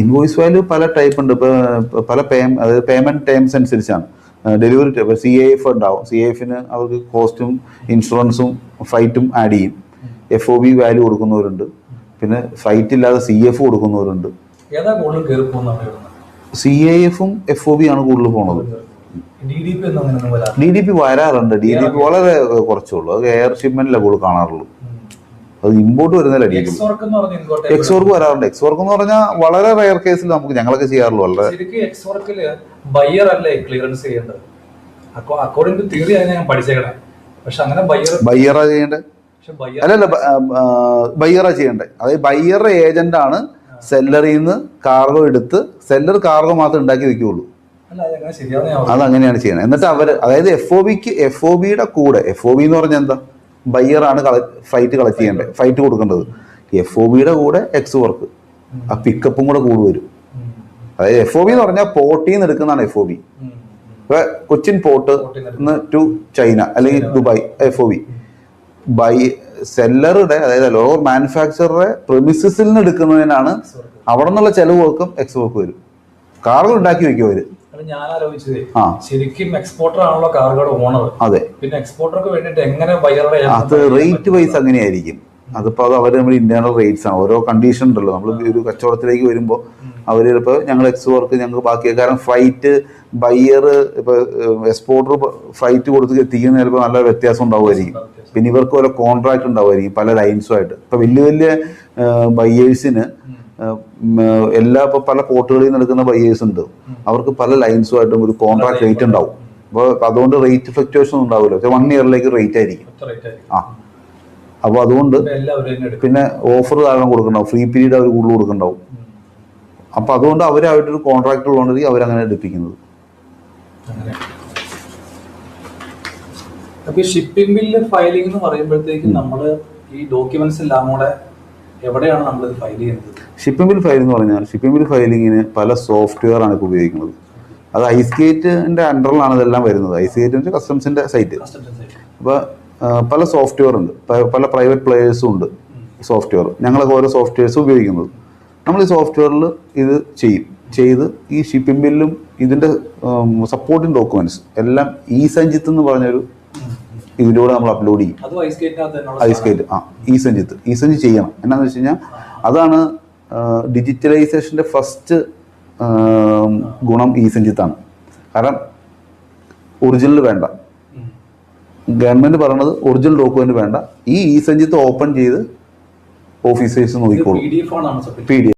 Invoice value പല type ഉണ്ട്. ഇപ്പോൾ പല അതായത് പേയ്മെന്റ് ടേംസ് അനുസരിച്ചാണ്. ഡെലിവറി ഇപ്പോൾ CAF ഉണ്ടാവും. CAFന് അവർക്ക് കോസ്റ്റും ഇൻഷുറൻസും ഫ്ലൈറ്റും ആഡ് ചെയ്യും. FOB വാല്യൂ കൊടുക്കുന്നവരുണ്ട്. പിന്നെ ഫ്ലൈറ്റ് ഇല്ലാതെ CF കൊടുക്കുന്നവരുണ്ട്. CAF-ഉം FOB ആണ് കൂടുതൽ പോണത്. DDP വരാറുണ്ട്. DDP വളരെ കുറച്ചുള്ളൂ. അത് എയർ ഷിപ്മെന്റിലെ കൂടുതൽ കാണാറുള്ളൂ. അത് ഇമ്പോർട്ട് വരുന്നില്ല. എക്സ് വർക്ക് വരാറുണ്ട്. എക്സ് വർക്ക് എന്ന് പറഞ്ഞാൽ വളരെ റയർ കേസിൽ നമുക്ക് ഞങ്ങളൊക്കെ ചെയ്യാറുള്ളൂ. വളരെ ബയ്യറാ ചെയ്യേണ്ടത്. അല്ലല്ല, ബയ്യറാ ചെയ്യേണ്ടത്. അതായത് ബയ്യറുടെ ഏജന്റ് ആണ് സെല്ലറിൽ നിന്ന് കാർഗോ എടുത്ത്, സെല്ലർ കാർഗോ മാത്രം ഉണ്ടാക്കി വെക്കുകയുള്ളൂ. അതങ്ങനെയാണ് ചെയ്യണത്. എന്നിട്ട് അവര്, അതായത് FOBയുടെ കൂടെ, FOB എന്ന് പറഞ്ഞാൽ എന്താ, ബയ്യറാണ് ഫ്ലൈറ്റ് കളക്ട് ചെയ്യേണ്ടത്, ഫ്ലൈറ്റ് കൊടുക്കേണ്ടത്. FOBയുടെ കൂടെ എക്സ് വർക്ക്, ആ പിക്കപ്പും കൂടെ കൂടി വരും. അതായത് FOB എന്ന് പറഞ്ഞാൽ പോർട്ടിൽ നിന്ന് എടുക്കുന്നതാണ് FOB. ഇപ്പൊ കൊച്ചിൻ പോർട്ട് ടു ചൈന അല്ലെങ്കിൽ ദുബായ് FOB. സെല്ലറുടെ, അതായത് ലോവർ മാനുഫാക്ചറുടെ പ്രിമിസിസിൽ നിന്ന് എടുക്കുന്നതിനാണ്. അവിടെ നിന്നുള്ള ചെലവ് വർക്കും എക്സ് വർക്ക് വരും. കാർഗോ ഉണ്ടാക്കി വെക്കും അവര്. ഞാൻ ആലോചിച്ചത് ശരിക്കും എക്സ്പോർട്ടർ ആണല്ലോ കാർഗോയുടെ ഓണർ. അതെ. പിന്നെ എക്സ്പോർട്ടർക്ക് വേണ്ടിട്ട് എങ്ങനെ ബയ്യറുടെ അത് റേറ്റ് വൈസ് അങ്ങനെയായിരിക്കും. അതിപ്പോ അത് അവര് നമ്മുടെ ഇന്റേണൽ റേറ്റ്സ് ആണ്. ഓരോ കണ്ടീഷൻ ഉണ്ടല്ലോ. നമ്മൾ ഒരു കച്ചവടത്തിലേക്ക് വരുമ്പോൾ അവര് ചിലപ്പോൾ ഞങ്ങൾ എക്സ് വർക്ക് ഞങ്ങൾക്ക് ബാക്കി, കാരണം ഫ്ലൈറ്റ് ബയ്യർ ഇപ്പൊ എക്സ്പോർട്ടർ ഫ്ലൈറ്റ് കൊടുത്ത് എത്തിക്കുന്ന ചിലപ്പോൾ നല്ല വ്യത്യാസം ഉണ്ടാവുമായിരിക്കും. പിന്നെ ഇവർക്ക് ഓരോ കോൺട്രാക്ട് ഉണ്ടാവുമായിരിക്കും പല ലൈൻസുമായിട്ട്. ഇപ്പൊ വലിയ വലിയ ബയ്യേഴ്സിന് എല്ലാ ഇപ്പൊ പല പോർട്ടുകളിൽ നിന്ന് എടുക്കുന്ന ബയ്യേഴ്സ് ഉണ്ട്. അവർക്ക് പല ലൈൻസുമായിട്ടും ഒരു കോൺട്രാക്ട് റേറ്റ് ഉണ്ടാവും. അപ്പോൾ അതുകൊണ്ട് റേറ്റ് ഫ്ലക്ച്വേഷൻ ഉണ്ടാവില്ല. 1 ഇയറിലേക്ക് റേറ്റ് ആയിരിക്കും. അപ്പോൾ അതുകൊണ്ട് പിന്നെ ഓഫർ കാരണം കൊടുക്കണ്ടാവും, ഫ്രീ പീരീഡ് അവർ കൂടുതൽ കൊടുക്കണ്ടാവും. അപ്പൊ അതുകൊണ്ട് അവരായിട്ടൊരു കോൺട്രാക്ട് ഉള്ളതുകൊണ്ട് അവരങ്ങനെ എടുപ്പിക്കുന്നത്. ഷിപ്പിംഗ് ബില്ല് ഫയലിംഗ് എന്ന് പറയുമ്പോഴത്തേക്കും നമ്മള് ഈ ഡോക്യുമെന്റ്സ് എല്ലാം കൂടെ എവിടെയാണ് നമ്മൾ ഫയൽ ചെയ്യുന്നത്? ഷിപ്പിംഗ് ബിൽ ഫയൽ എന്ന് പറഞ്ഞാൽ, ഷിപ്പിംഗ് ബിൽ ഫയലിങ്ങിന് പല സോഫ്റ്റ്വെയർ ആണ് ഇപ്പോൾ ഉപയോഗിക്കുന്നത്. അത് ഐസ്ഗേറ്റിന്റെ അണ്ടറിലാണ് ഇതെല്ലാം വരുന്നത്. ഐസ്ഗേറ്റ് കസ്റ്റംസിന്റെ സൈറ്റ്. അപ്പോൾ പല സോഫ്റ്റ്വെയർ ഉണ്ട്, പല പ്രൈവറ്റ് പ്ലേയേഴ്സും ഉണ്ട് സോഫ്റ്റ്വെയർ. ഞങ്ങളൊക്കെ ഓരോ സോഫ്റ്റ്വെയർസ് ഉപയോഗിക്കുന്നത്. നമ്മൾ ഈ സോഫ്റ്റ്വെയറിൽ ഇത് ചെയ്ത് ഈ ഷിപ്പിംഗ് ബില്ലും ഇതിന്റെ സപ്പോർട്ടിംഗ് ഡോക്യുമെന്റ്സ് എല്ലാം ഇ-സഞ്ജിത്ത് എന്ന് പറഞ്ഞൊരു ഇതിലൂടെ നമ്മൾ അപ്ലോഡ് ചെയ്യും. ഐസ്ഗേറ്റ് ഇ-സഞ്ജിത്ത് ചെയ്യണം. എന്നാന്ന് വെച്ച് കഴിഞ്ഞാൽ അതാണ് ഡിജിറ്റലൈസേഷന്റെ ഫസ്റ്റ് ഗുണം. ഇ-സഞ്ജിത്താണ്. കാരണം ഒറിജിനൽ വേണ്ട. ഗവൺമെന്റ് പറയണത് ഒറിജിനൽ ഡോക്യുമെന്റ് വേണ്ട. ഈ ഇ-സഞ്ജിത്ത് ഓപ്പൺ ചെയ്ത് ഓഫീസേഴ്സ് നോക്കിക്കോളും. PDF